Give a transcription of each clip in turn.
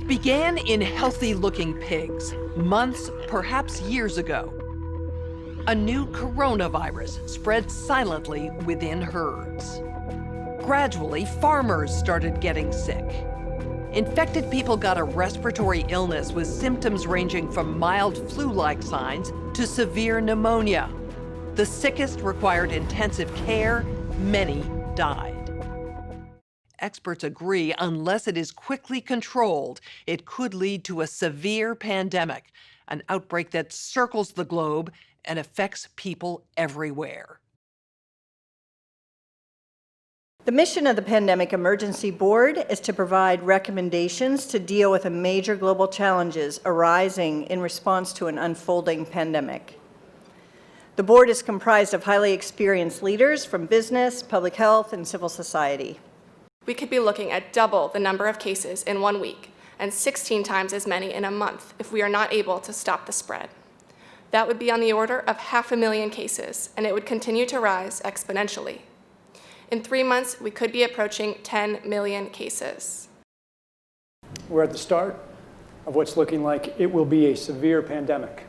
It began in healthy-looking pigs, months, perhaps years ago. A new coronavirus spread silently within herds. Gradually, farmers started getting sick. Infected people got a respiratory illness with symptoms ranging from mild flu-like signs to severe pneumonia. The sickest required intensive care. Many died. Experts agree unless it is quickly controlled, it could lead to a severe pandemic, an outbreak that circles the globe and affects people everywhere. The mission of the Pandemic Emergency Board is to provide recommendations to deal with the major global challenges arising in response to an unfolding pandemic. The board is comprised of highly experienced leaders from business, public health, and civil society. We could be looking at double the number of cases in 1 week and 16 times as many in a month if we are not able to stop the spread. That would be on the order of 500,000 cases, and it would continue to rise exponentially. In 3 months, we could be approaching 10 million cases. We're at the start of what's looking like it will be a severe pandemic.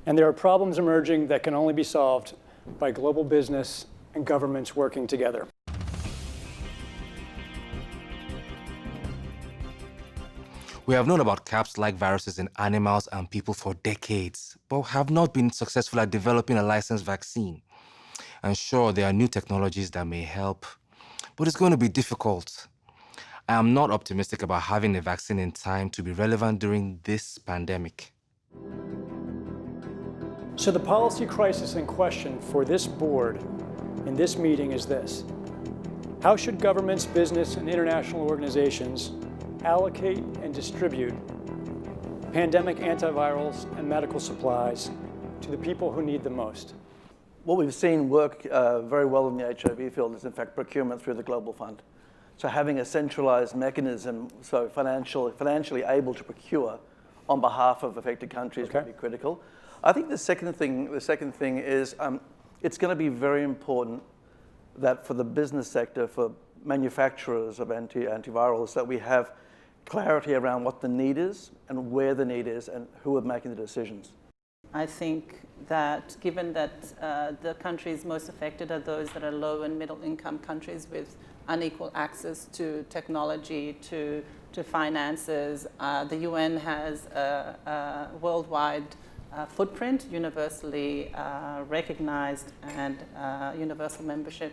And there are problems emerging that can only be solved by global business and governments working together. We have known about CAPS-like viruses in animals and people for decades, but have not been successful at developing a licensed vaccine. And sure, there are new technologies that may help, but it's going to be difficult. I am not optimistic about having a vaccine in time to be relevant during this pandemic. So the policy crisis in question for this board in this meeting is this: how should governments, business, and international organizations allocate and distribute pandemic antivirals and medical supplies to the people who need them most? What we've seen work very well in the HIV field is, in fact, procurement through the Global Fund. So having a centralized mechanism, so financially able to procure on behalf of affected countries would be critical. I think the second thing is it's going to be very important that for the business sector, for manufacturers of antivirals, that we have clarity around what the need is and where the need is and who are making the decisions. I think that given that the countries most affected are those that are low and middle income countries with unequal access to technology, to finances, the UN has a worldwide footprint, universally recognized, and universal membership.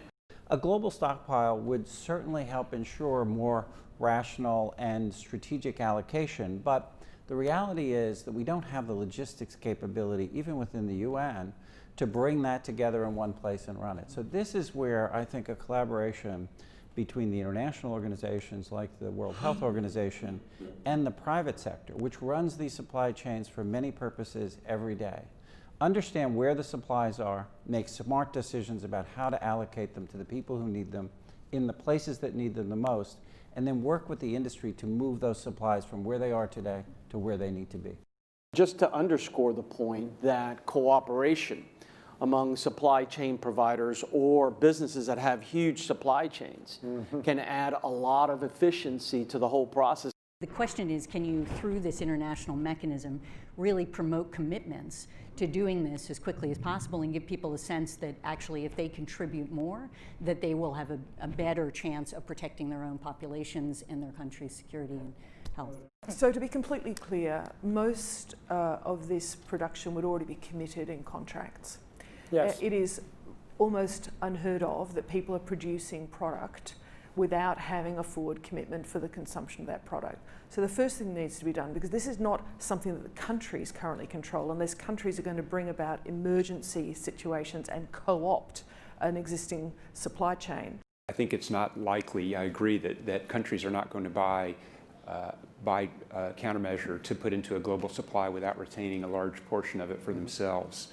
A global stockpile would certainly help ensure more rational and strategic allocation, but the reality is that we don't have the logistics capability, even within the UN, to bring that together in one place and run it. So this is where I think a collaboration between the international organizations like the World Health Organization and the private sector, which runs these supply chains for many purposes every day, understand where the supplies are, make smart decisions about how to allocate them to the people who need them in the places that need them the most, and then work with the industry to move those supplies from where they are today to where they need to be. Just to underscore the point that cooperation among supply chain providers or businesses that have huge supply chains can add a lot of efficiency to the whole process. The question is, can you, through this international mechanism, really promote commitments to doing this as quickly as possible and give people a sense that actually if they contribute more, that they will have a better chance of protecting their own populations and their country's security and health. So to be completely clear, most of this production would already be committed in contracts. Yes. It is almost unheard of that people are producing product without having a forward commitment for the consumption of that product. So the first thing that needs to be done, because this is not something that the countries currently control, unless countries are going to bring about emergency situations and co-opt an existing supply chain. I think it's not likely, I agree, that countries are not going to buy countermeasure to put into a global supply without retaining a large portion of it for themselves.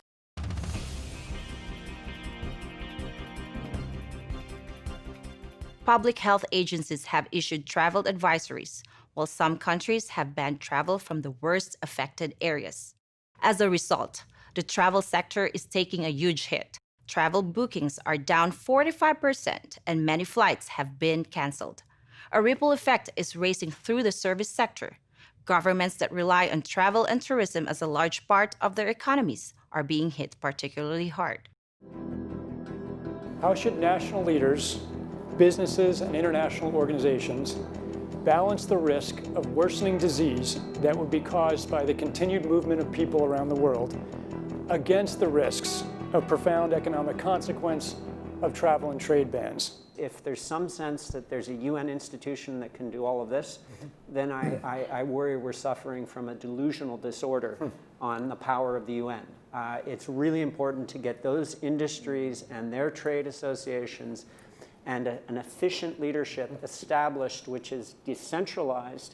Public health agencies have issued travel advisories, while some countries have banned travel from the worst affected areas. As a result, the travel sector is taking a huge hit. Travel bookings are down 45%, and many flights have been canceled. A ripple effect is racing through the service sector. Governments that rely on travel and tourism as a large part of their economies are being hit particularly hard. How should national leaders, businesses, and international organizations balance the risk of worsening disease that would be caused by the continued movement of people around the world against the risks of profound economic consequence of travel and trade bans? If there's some sense that there's a UN institution that can do all of this, then I worry we're suffering from a delusional disorder on the power of the UN. It's really important to get those industries and their trade associations and an efficient leadership established which is decentralized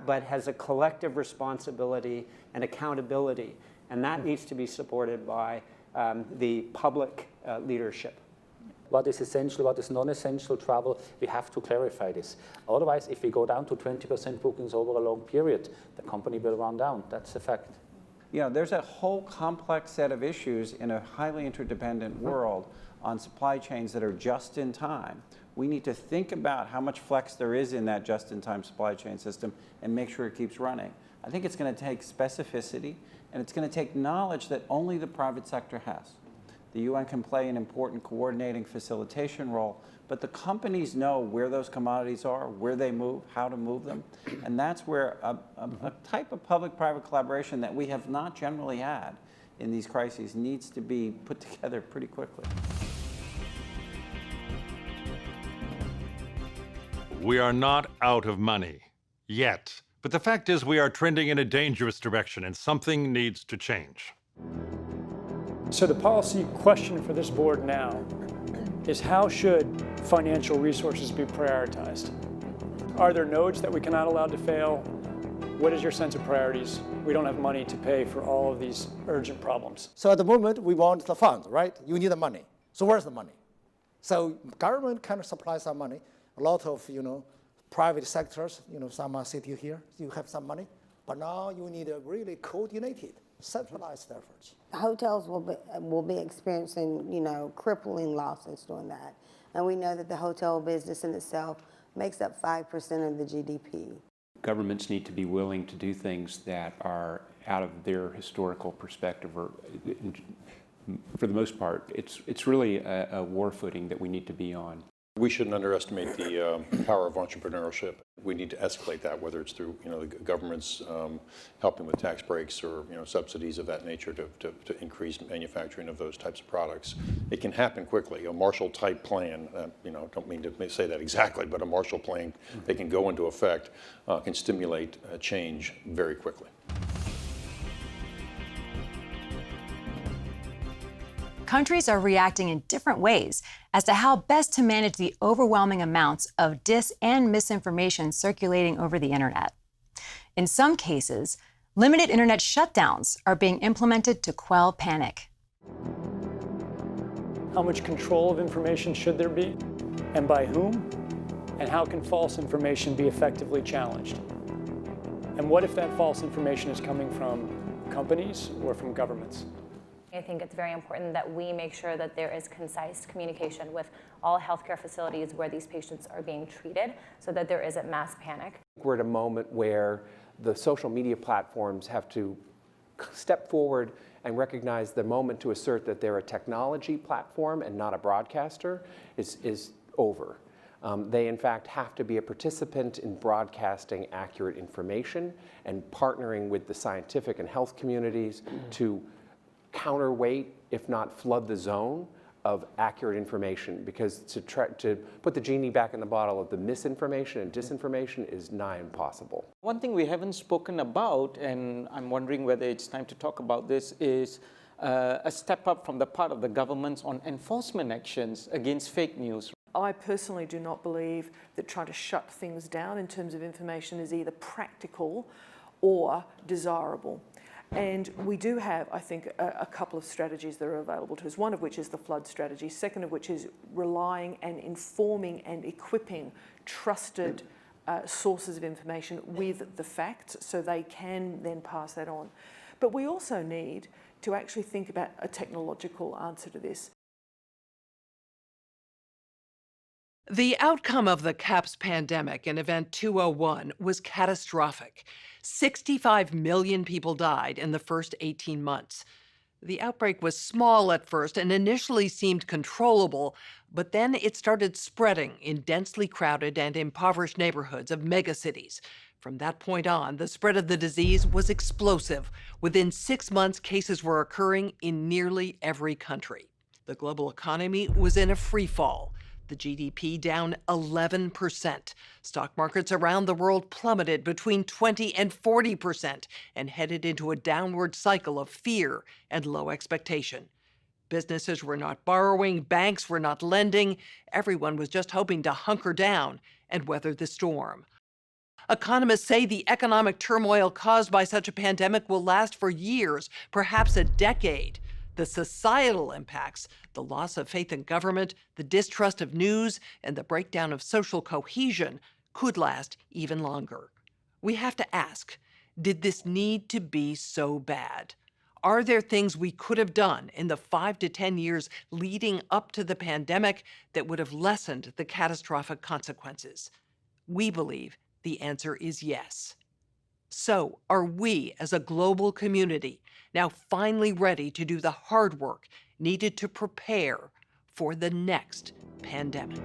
but has a collective responsibility and accountability. And that needs to be supported by the public leadership. What is essential, what is non-essential travel, we have to clarify this. Otherwise, if we go down to 20% bookings over a long period, the company will run down. That's a fact. You know, there's a whole complex set of issues in a highly interdependent world on supply chains that are just in time. We need to think about how much flex there is in that just-in-time supply chain system and make sure it keeps running. I think it's going to take specificity, and it's going to take knowledge that only the private sector has. The UN can play an important coordinating facilitation role, but the companies know where those commodities are, where they move, how to move them, and that's where a type of public-private collaboration that we have not generally had in these crises needs to be put together pretty quickly. We are not out of money, yet. But the fact is we are trending in a dangerous direction and something needs to change. So the policy question for this board now is how should financial resources be prioritized? Are there nodes that we cannot allow to fail? What is your sense of priorities? We don't have money to pay for all of these urgent problems. So at the moment, we want the fund, right? You need the money. So where's the money? So government kind of supplies some money. A lot of, private sectors, some are sitting here, you have some money. But now you need a really coordinated, centralized efforts. Hotels will be experiencing, crippling losses doing that. And we know that the hotel business in itself makes up 5% of the GDP. Governments need to be willing to do things that are out of their historical perspective, or for the most part, it's really a war footing that we need to be on. We shouldn't underestimate the power of entrepreneurship. We need to escalate that, whether it's through the government's helping with tax breaks or subsidies of that nature to increase manufacturing of those types of products. It can happen quickly. A Marshall-type plan, don't mean to say that exactly, but a Marshall plan that can go into effect can stimulate change very quickly. Countries are reacting in different ways as to how best to manage the overwhelming amounts of dis and misinformation circulating over the internet. In some cases, limited internet shutdowns are being implemented to quell panic. How much control of information should there be, and by whom? And how can false information be effectively challenged? And what if that false information is coming from companies or from governments? I think it's very important that we make sure that there is concise communication with all healthcare facilities where these patients are being treated so that there isn't mass panic. We're at a moment where the social media platforms have to step forward and recognize the moment to assert that they're a technology platform and not a broadcaster is over. They, in fact, have to be a participant in broadcasting accurate information and partnering with the scientific and health communities to counterweight, if not flood the zone of accurate information, because to put the genie back in the bottle of the misinformation and disinformation is nigh impossible. One thing we haven't spoken about, and I'm wondering whether it's time to talk about this, is a step up from the part of the governments on enforcement actions against fake news. I personally do not believe that trying to shut things down in terms of information is either practical or desirable. And we do have, I think, a couple of strategies that are available to us, one of which is the flood strategy, second of which is relying and informing and equipping trusted sources of information with the facts so they can then pass that on. But we also need to actually think about a technological answer to this. The outcome of the CAPS pandemic in Event 201 was catastrophic. 65 million people died in the first 18 months. The outbreak was small at first and initially seemed controllable, but then it started spreading in densely crowded and impoverished neighborhoods of megacities. From that point on, the spread of the disease was explosive. Within 6 months, cases were occurring in nearly every country. The global economy was in a free fall. The GDP down 11%. Stock markets around the world plummeted between 20 and 40% and headed into a downward cycle of fear and low expectation. Businesses were not borrowing, banks were not lending. Everyone was just hoping to hunker down and weather the storm. Economists say the economic turmoil caused by such a pandemic will last for years, perhaps a decade. The societal impacts, the loss of faith in government, the distrust of news, and the breakdown of social cohesion could last even longer. We have to ask, did this need to be so bad? Are there things we could have done in the 5 to 10 years leading up to the pandemic that would have lessened the catastrophic consequences? We believe the answer is yes. So, are we as a global community now finally ready to do the hard work needed to prepare for the next pandemic?